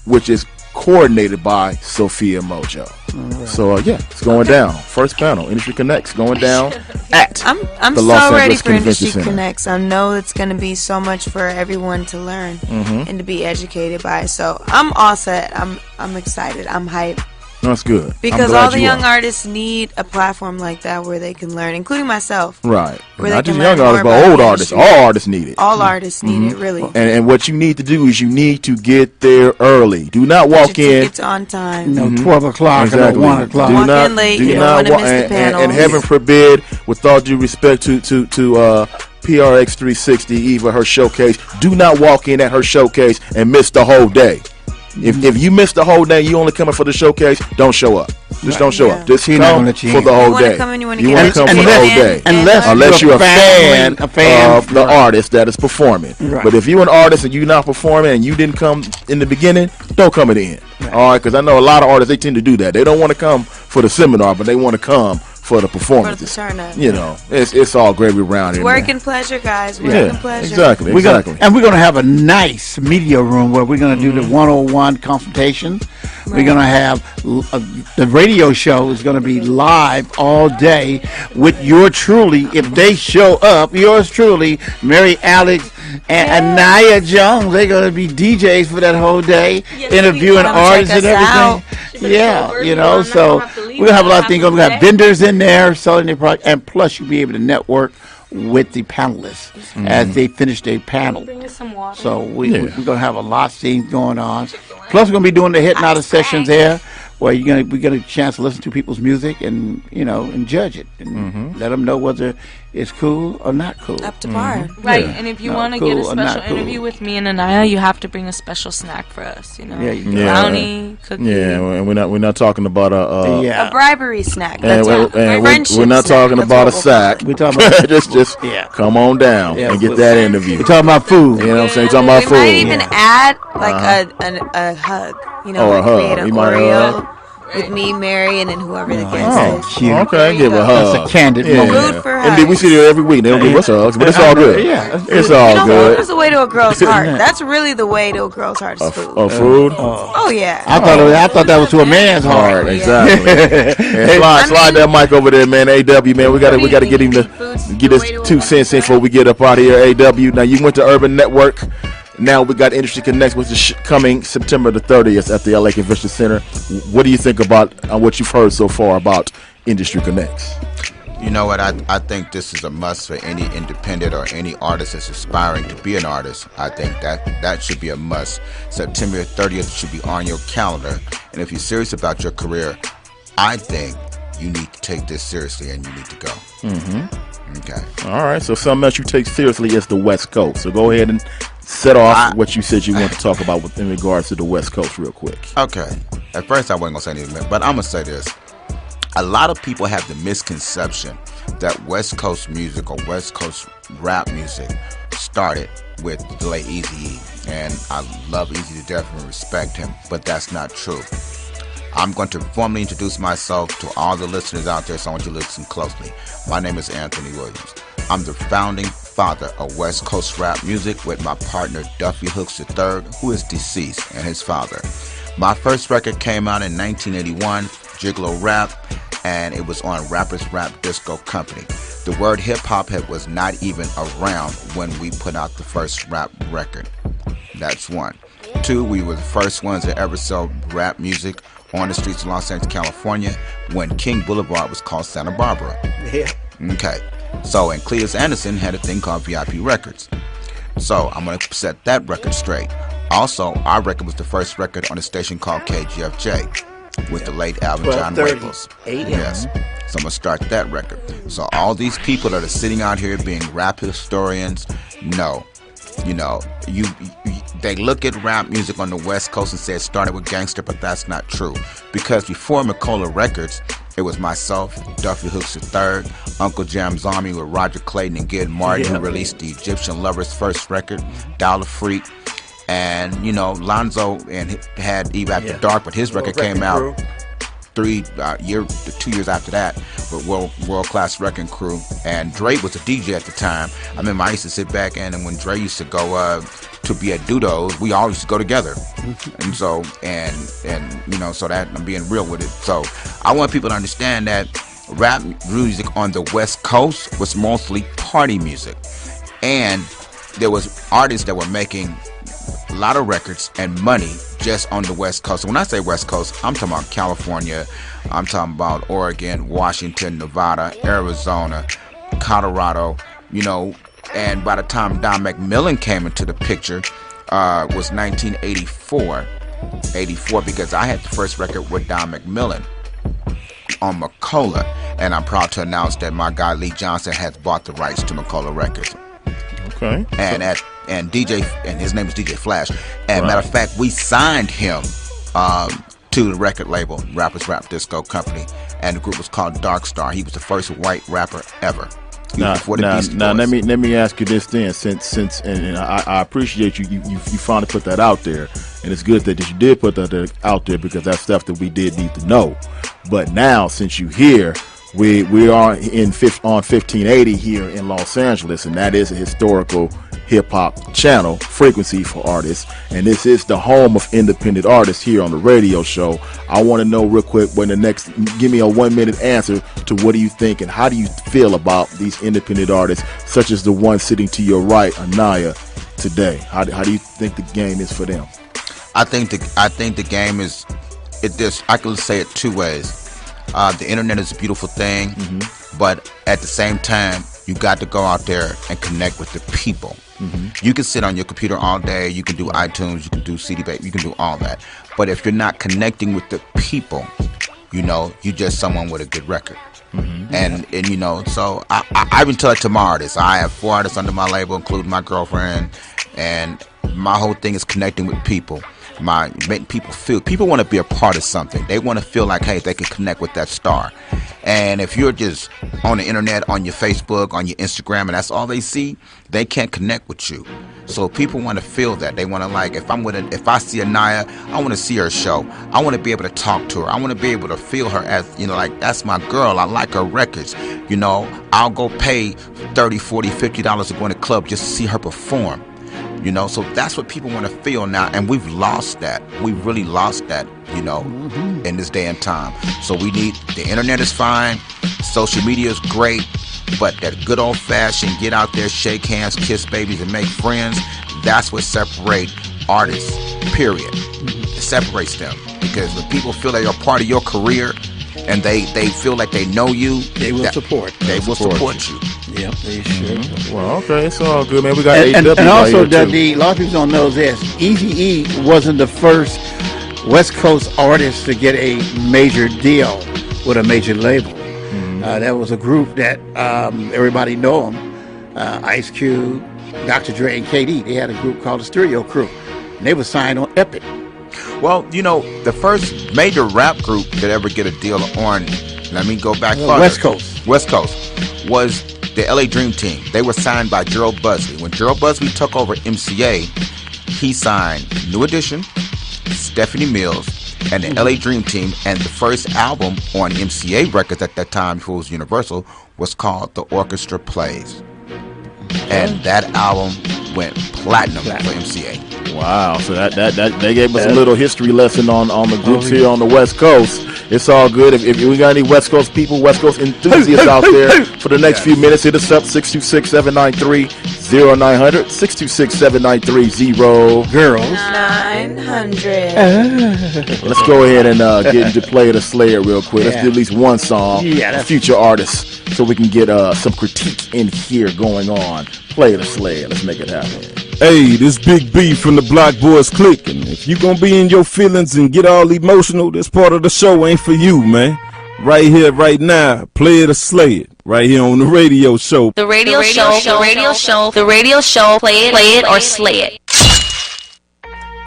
which is coordinated by Sophia Mojo. Right. So it's going down. First panel, Industry Connects, going down at I'm the so Los ready Angeles for Convention Industry Center. Connects. I know it's going to be so much for everyone to learn and to be educated by. So I'm all set. I'm excited. I'm hyped. That's good. Because all the young artists need a platform like that where they can learn, including myself. Right. Where Not they just can young learn artists, more but about old the artists. industry. All artists need it. All artists need it, really. And what you need to do is you need to get there early. Do not walk in. It's on time. 12 o'clock exactly. or 1 o'clock. Walk in late. You don't want to miss the panel. And heaven forbid, with all due respect to PRX 360, Eva, her showcase, do not walk in at her showcase and miss the whole day. If you miss the whole day, you only coming for the showcase, don't show up. Just don't show up. Just come for the whole day. You want to come for the whole day. Unless you're a fan of the artist that is performing. Right. But if you're an artist and you're not performing and you didn't come in the beginning, don't come at the end. Right. All right, because I know a lot of artists, they tend to do that. They don't want to come for the seminar, but they want to come for the performances. For the turn up. You know, it's all gravy around here. Work and pleasure, guys. Work and pleasure. Exactly. We're going to have a nice media room where we're going to do the 101 consultations. Right. We're going to have the radio show is going to be live all day with your truly, if they show up, yours truly, Mary Alex and Anaya Jones. They're going to be DJs for that whole day, interviewing artists and everything. Yeah, you know, so we're going to have a lot of things. We're going to have vendors in there selling their product, and plus you'll be able to network with the panelists as they finish their panel. So we're going to have a lot of things going on. Plus we're going to be doing the Hit Nada sessions there, where we get a chance to listen to people's music and and judge it and let them know whether it's cool or not cool. Up to par. Right, and if you want to get a special interview with me and Anaya, you have to bring a special snack for us, brownie, cookie. Yeah, and we're not talking about a bribery snack. And we're not talking about a sack. We're talking about just come on down and get that interview. We're talking about food. You know what I'm saying? We're talking about food. We might even add like a hug. Or a hug. Create an Oreo with me, Mary, and then whoever the guest is. Cute. Okay, give a hug. That's a candid moment. Food for Indeed, we see it every week. They don't give us hugs, but it's all good. Yeah, it's all food good. is the way to a girl's heart. That's really the way to a girl's heart is food. Food? Oh yeah. I thought that was to a man's heart. Exactly. Slide that mic over there, man. AW, man, we got to get him to get his 2 cents in before we get up out of here. AW. Now you went to Urban Network. Now we got Industry Connects, which is coming September the 30th at the LA Convention Center. What do you think about what you've heard so far about Industry Connects? You know what? I think this is a must for any independent or any artist that's aspiring to be an artist. I think that should be a must. September 30th should be on your calendar. And if you're serious about your career, I think you need to take this seriously and you need to go. Mm-hmm. Okay. All right. So something else you take seriously is the West Coast. So go ahead and set off what you said you want to talk about in regards to the West Coast real quick. Okay. At first I wasn't going to say anything, but I'm going to say this. A lot of people have the misconception that West Coast music or West Coast rap music started with the late Eazy-E. And I love Eazy to death and respect him, but that's not true. I'm going to formally introduce myself to all the listeners out there, so I want you to listen closely. My name is Anthony Williams. I'm the founding father of West Coast rap music with my partner Duffy Hooks III, who is deceased, and his father. My first record came out in 1981, Gigolo Rap, and it was on Rappers Rap Disco Company. The word hip-hop was not even around when we put out the first rap record. That's one. Two, we were the first ones to ever sell rap music on the streets of Los Angeles, California, when King Boulevard was called Santa Barbara. Yeah. Okay. So, and Cletus Anderson had a thing called VIP Records. So, I'm going to set that record straight. Also, our record was the first record on a station called KGFJ with the late Alvin John Waples. Yes. So, I'm going to start that record. So, all these people that are sitting out here being rap historians, no. You know, they look at rap music on the West Coast and say it started with gangster, but that's not true. Because before Macola Records, it was myself, Duffy Hooks III, Uncle Jam's Army with Roger Clayton and Gid Martin, who released the Egyptian Lover's first record, Dollar Freak. And, you know, Lonzo and had Eve After Dark, but his record came out 2 years after that with World Class Wrecking Crew. And Dre was a DJ at the time. I remember I used to sit back and when Dre used to go to be at Dudo's, we all used to go together. And so, and you know, so that I'm being real with it. So I want people to understand that rap music on the West Coast was mostly party music. And there was artists that were making a lot of records and money just on the West Coast. When I say West Coast, I'm talking about California, I'm talking about Oregon, Washington, Nevada, Arizona, Colorado, you know. And by the time Don McMillan came into the picture, was 1984, because I had the first record with Don McMillan on Macola, and I'm proud to announce that my guy Lee Johnson has bought the rights to Macola Records. Okay. And DJ, and his name is DJ Flash. And matter of fact, we signed him to the record label, Rappers Rap Disco Company, and the group was called Dark Star. He was the first white rapper ever. Now let me ask you this then, since I appreciate you finally put that out there, and it's good that you did put that out there because that's stuff that we did need to know. But now, since you're here, we are on 1580 here in Los Angeles, and that is a historical hip-hop channel frequency for artists, and this is the home of independent artists here on the radio show. I want to know real quick, give me a 1-minute answer to what do you think and how do you feel about these independent artists such as the one sitting to your right, Anaya, today. How do you think the game is for them? I think the game is I can say it two ways. The internet is a beautiful thing, but at the same time, you got to go out there and connect with the people. You can sit on your computer all day, you can do iTunes, you can do CD Baby, you can do all that. But if you're not connecting with the people, you know, you're just someone with a good record. And you know, so I even tell it to my artists. I have 4 artists under my label, including my girlfriend, and my whole thing is connecting with people. making people feel. People want to be a part of something. They want to feel like, hey, they can connect with that star. And if you're just on the internet, on your Facebook, on your Instagram, and that's all they see, they can't connect with you. So people want to feel that. They want to, like, if I see Anaya, I want to see her show. I want to be able to talk to her. I want to be able to feel her as, you know, like, that's my girl. I like her records. You know, I'll go pay $30, $40, $50 to go in the club just to see her perform. You know, so that's what people want to feel now, and we've lost that. We've really lost that, you know, in this day and time. So we need, the internet is fine, social media is great, but that good old-fashioned get out there, shake hands, kiss babies, and make friends, that's what separates artists, period. It separates them, because when people feel they're a part of your career, and they feel like they know you, they will support. They will support you. Yep, they sure. Well, okay, it's all good, man. We got and AW also, a lot of people don't know this. Eazy-E wasn't the first West Coast artist to get a major deal with a major label. That was a group that everybody know them. Ice Cube, Dr. Dre, and KD. They had a group called the Stereo Crew, and they were signed on Epic. Well, you know, the first major rap group that ever get a deal on, let me go back further. West Coast was the LA Dream Team. They were signed by Gerald Buzzley. When Gerald Buzzley took over MCA, he signed New Edition, Stephanie Mills, and the LA Dream Team. And the first album on MCA Records at that time, before it was Universal, was called The Orchestra Plays. And that album went platinum for MCA. Wow, so that they gave us a little history lesson on the groups here on the West Coast. It's all good. If we got any West Coast people, West Coast enthusiasts out there for the next few minutes, hit us up 626-793-0900, 626-793-0 girls 900. Let's go ahead and get into Play the Slayer real quick. Let's do at least one song, future artists, so we can get some critique in here going on. Play the Slayer. Let's make it happen. Hey, this Big B from the Block Boys Clique, and if you gonna be in your feelings and get all emotional, this part of the show ain't for you, man. Right here, right now, play it or slay it. Right here on the radio show. The radio show, play it or slay it.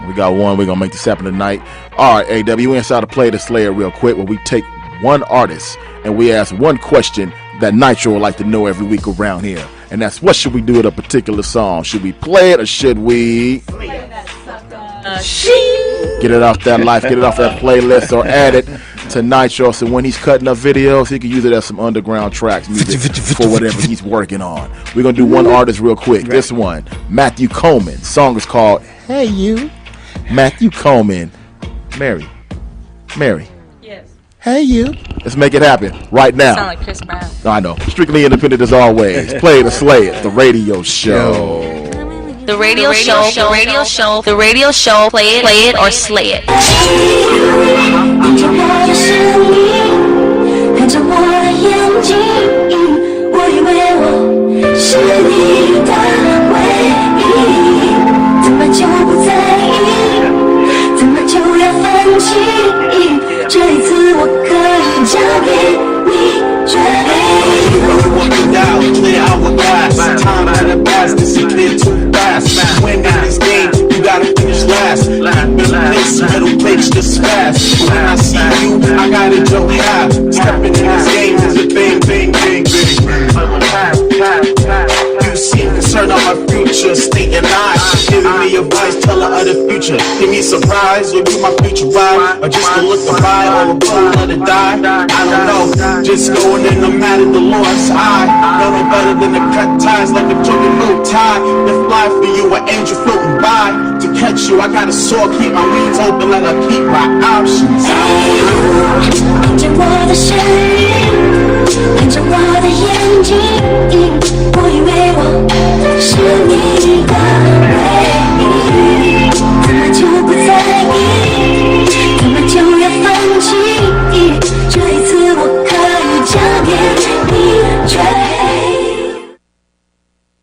We got one. We're gonna make this happen tonight. All right, AW, we inside to Play the Slayer real quick, where we take one artist and we ask one question that Nitro would like to know every week around here. And that's, what should we do with a particular song? Should we play it or should we get it off that life, get it off that playlist, or add it to Nitro so when he's cutting up videos, he can use it as some underground tracks music for whatever he's working on. We're going to do one artist real quick. This one, Matthew Coleman. Song is called Hey You. Matthew Coleman. Mary. Yes. Hey you. Let's make it happen right now. Sound like Chris Brown. I know. Strictly independent as always. Play it or slay it. The radio show. The radio show, play it or slay it. Time to the best, disappear too fast. When in this game, you gotta finish last. Middle pitch this fast. When I see you, I gotta jump high. Stepping in this game is a bang, bang, bang, bang. You seem concerned on my future, stating lies. Giving me advice, tell her of the future. Give me a surprise, you'll be my future ride. Or just to look to buy, or a blow, let it die. I don't know, just going in, I'm mad at the Lord's eye. Know no better than to cut ties like a joking bow tie. To fly for you, an angel floating by. To catch you, I got a sword, keep my wings open, let her keep my options.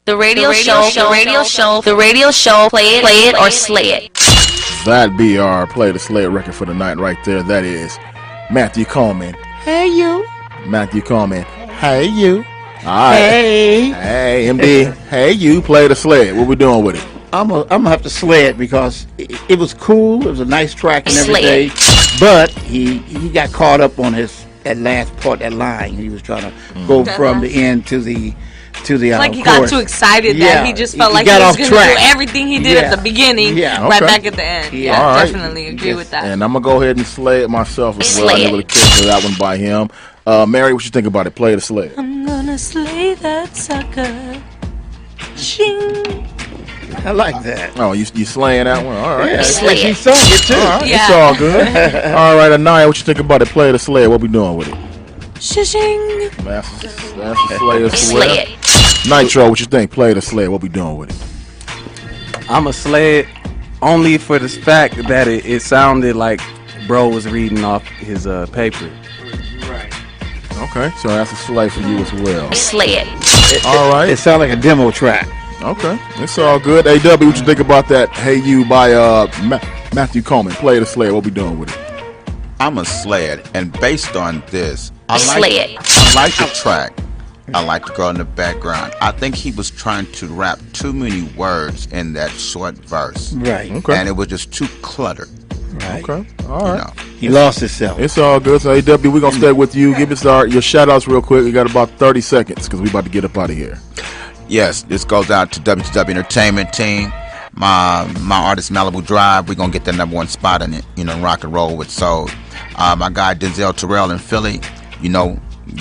The radio show, play it or slay it. That'd be our Play the Slay It record for the night right there. That is Matthew Coleman. Hey you. Matthew Coleman. Hey you. All right. Hey MD. Hey you. Play the Slay It. What we doing with it? I'm gonna have to slay it because it was cool. It was a nice track and everything, but he got caught up on that last part, that line. He was trying to go from the end to the like he chorus. got too excited that he just felt like he was going to do everything he did at the beginning right back at the end. Yeah, All right. Definitely agree with that. And I'm going to go ahead and slay it myself as well. I never cared for that one by him. Mary, what you think about it? Play it or slay it? I'm going to slay that sucker. Shing. I like that. Oh, you slaying that one? All right. Yeah, she sung it too. All right. It's all good. All right, Anaya, what you think about it? Play it or slay it? What we doing with it? Shing. That's slay or slay it. Nitro, what you think? Play it or slay it? What we doing with it? I'ma slay it only for the fact that it sounded like bro was reading off his paper. Right. Okay, so that's a slay for you as well. Slay it. All right. It sounded like a demo track. Okay, it's all good. AW, what you think about that? Hey You by Matthew Coleman. Play it or slay it? What we doing with it? I'm a slay it, and based on this, I Slay it. like the track. I like the girl in the background. I think he was trying to rap too many words in that short verse. Right. Okay. And it was just too cluttered. Right. Okay. All right. He lost himself. It's all good. So, AW, we're going to stay with you. Give us your shout-outs real quick. We got about 30 seconds because we about to get up out of here. Yes, this goes out to WTW Entertainment team. My artist Malibu Drive. We're going to get that #1 spot in it. Rock and roll with soul. My guy Denzel Terrell in Philly. You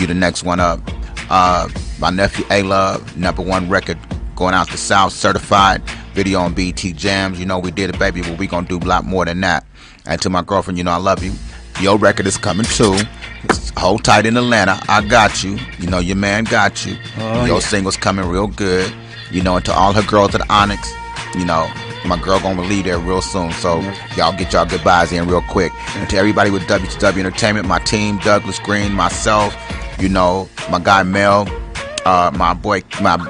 the next one up. My nephew A-Love, #1 record going out to South, certified, video on BT Jams. We did it, baby, but we gonna do a lot more than that. And to my girlfriend, I love you. Your record is coming too. Hold tight in Atlanta. I got you. Your man got you. Your single's coming real good. And to all her girls at Onyx, my girl gonna leave there real soon. So y'all get y'all goodbyes in real quick. And to everybody with WTW Entertainment, my team, Douglas Green, myself, my guy Mel, my boy,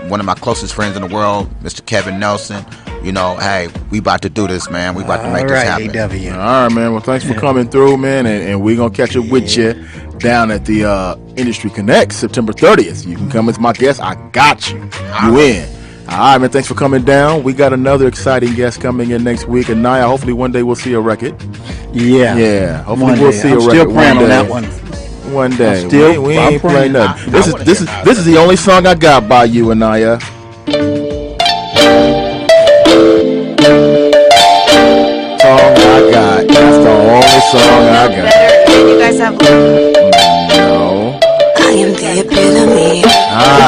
one of my closest friends in the world, Mr. Kevin Nelson. Hey, we about to do this, man. We about to make this happen. AW. All right, man. Well, thanks for coming through, man. And we're going to catch up with you down at the Industry Connect September 30th. You can come as my guest. I got you. You in. All right, man. Thanks for coming down. We got another exciting guest coming in next week. And Naya, hopefully one day we'll see a record. Yeah. Hopefully we'll see a record. Still praying on that one. One day. Still, we ain't playing nothing. This is the only song I got by you, Anaya. Song I got. That's the only song I got. You guys have. No. I am the epitome.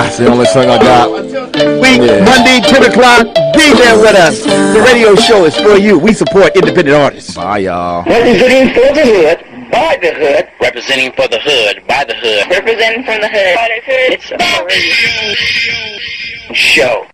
It's the only song I got. Monday, 10 o'clock. Be there with us. The radio show is for you. We support independent artists. Bye, y'all. Representing for the hood, by the hood. Representing for the hood, by the hood. Representing from the hood, by the hood. It's a radio show.